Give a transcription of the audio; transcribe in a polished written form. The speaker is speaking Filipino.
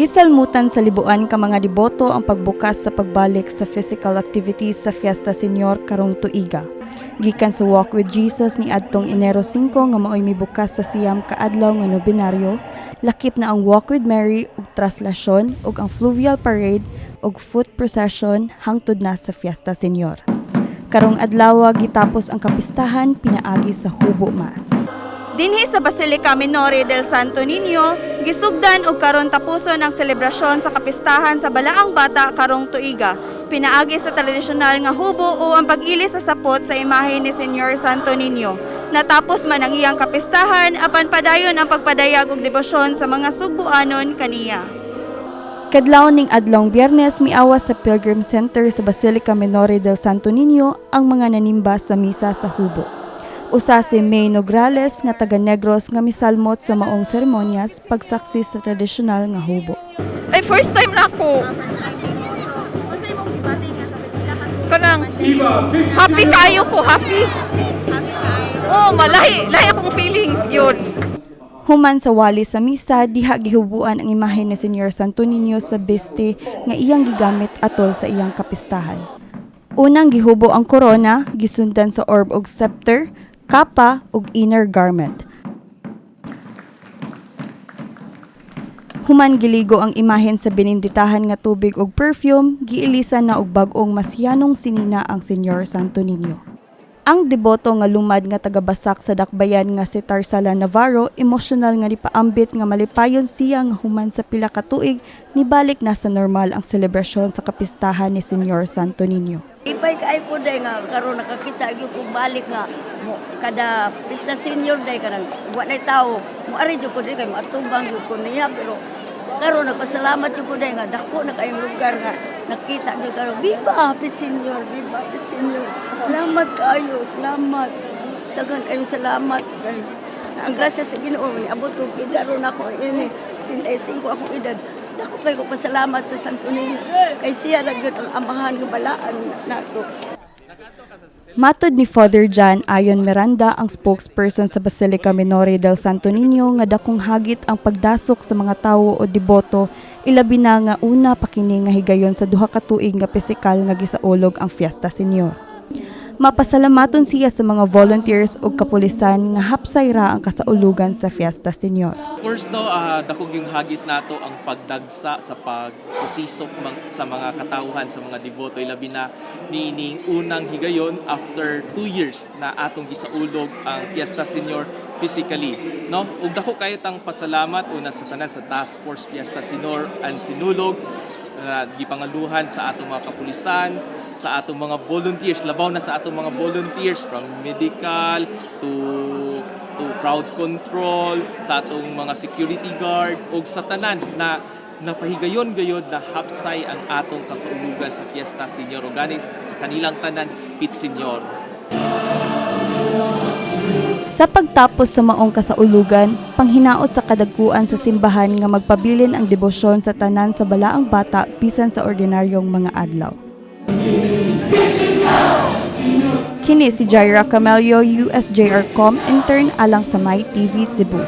Gisalmutan sa libuan ka mga deboto ang pagbukas sa pagbalik sa physical activities sa Fiesta Senior karong tuiga. Gikan sa Walk with Jesus ni adtong Enero 5 nga maoy mibukas sa siyam ka adlaw nga nobinaryo, lakip na ang Walk with Mary ug traslasyon ug ang fluvial parade ug foot procession hangtod na sa Fiesta Senior. Karong adlaw gitapos ang kapistahan pinaagi sa Hubo Mass. Dinhi sa Basilica Minore del Santo Niño, gisugdan og karon tapuson ang selebrasyon sa kapistahan sa Balaang Bata karong tuiga. Pinaagi sa tradisyonal nga hubo o ang pag-ilis sa sapot sa imahe ni Señor Santo Niño. Natapos man ang iyang kapistahan, apan padayon ang pagpadayag og debosyon sa mga Sugbuanon kaniya. Kadlaw ning adlong Biyernes miawas sa Pilgrim Center sa Basilica Minore del Santo Niño ang mga nanimba sa misa sa hubo. Usa si May Nograles nga taga Negros nga misalmot sa maong seremonyas pagsaksi sa tradisyonal nga hubo. Ay first time na ako. Kanang happy kayo ko, happy. Oh, malahi akong feelings yun. Human sa wali sa misa, diha gihubuan ang imahe ni Señor Santo Niño sa biste nga iyang gigamit atol sa iyang kapistahan. Unang gihubo ang korona, gisundan sa orb og scepter, kapa ug inner garment. Human giligo ang imahen sa bininditahan nga tubig ug perfume, giilisan na og bag-ong masyanong sinina ang Señor Santo Niño. Ang deboto nga lumad nga tagabasak sa dakbayan nga si Tarsala Navarro, emosyonal nga nipaambit nga malipayon siya nga human sa pila ka tuig nibalik na sa normal ang selebrasyon sa kapistahan ni Señor Santo Niño. Ipay kaay ko day nga karon nakakita gyud ko balik nga mo kada pista senior day kanang wa nay tawo mo ari jud ko day kay matubang jud ko niya pero karon nagpasalamat jud ko day nga dako na kayong lugar nga nakita gyud karon viva happy senior, viva happy senior. Salamat kayo, salamat. Daghan kayo salamat. Ang grasya sa Ginoo abot ko edad ron ako ini 75 akong edad. Ako kayo pasalamat sa Santo Niño. Kay siya ra gyud ang amahan nga balaan nato. Matod ni Father John Ayon Miranda, ang spokesperson sa Basilica Minore del Santo Niño, nga dakong hagit ang pagdasok sa mga tawo o deboto, ilabi na nga una pa kini nga higayon sa duha ka tuig nga pisikal nga gisaulog ang Fiesta Senior. Mapasalamaton siya sa mga volunteers ug kapulisan nga hapsay ra ang kasaulugan sa Fiesta Senior. First dakog yung hagit nato ang pagdagsa sa pagkusisok sa mga katawhan sa mga deboto, ilabi na niining unang higayon after 2 years na atong gisaulog ang Fiesta Senior physically, no? Ug dako kayot ang pasalamat una sa tanan sa Task Force Fiesta Senior ang sinulog gipangaluhan sa atong mga kapulisan, sa atong mga volunteers, labaw na sa atong mga volunteers from medical to crowd control, sa atong mga security guard ug sa tanan na napahigayon-gayod na hapsay ang atong kasaulugan sa Fiesta Senior ug gani sa kanilang tanan Pit Senior. Sa pagtapos sa maong kasaulugan, panghinaot sa kadagkuan sa simbahan nga magpabilin ang debosyon sa tanan sa Balaang Bata bisan sa ordinaryong mga adlaw. Kini si Jaira Camelio, USJR Com intern alang sa My TV Cebu.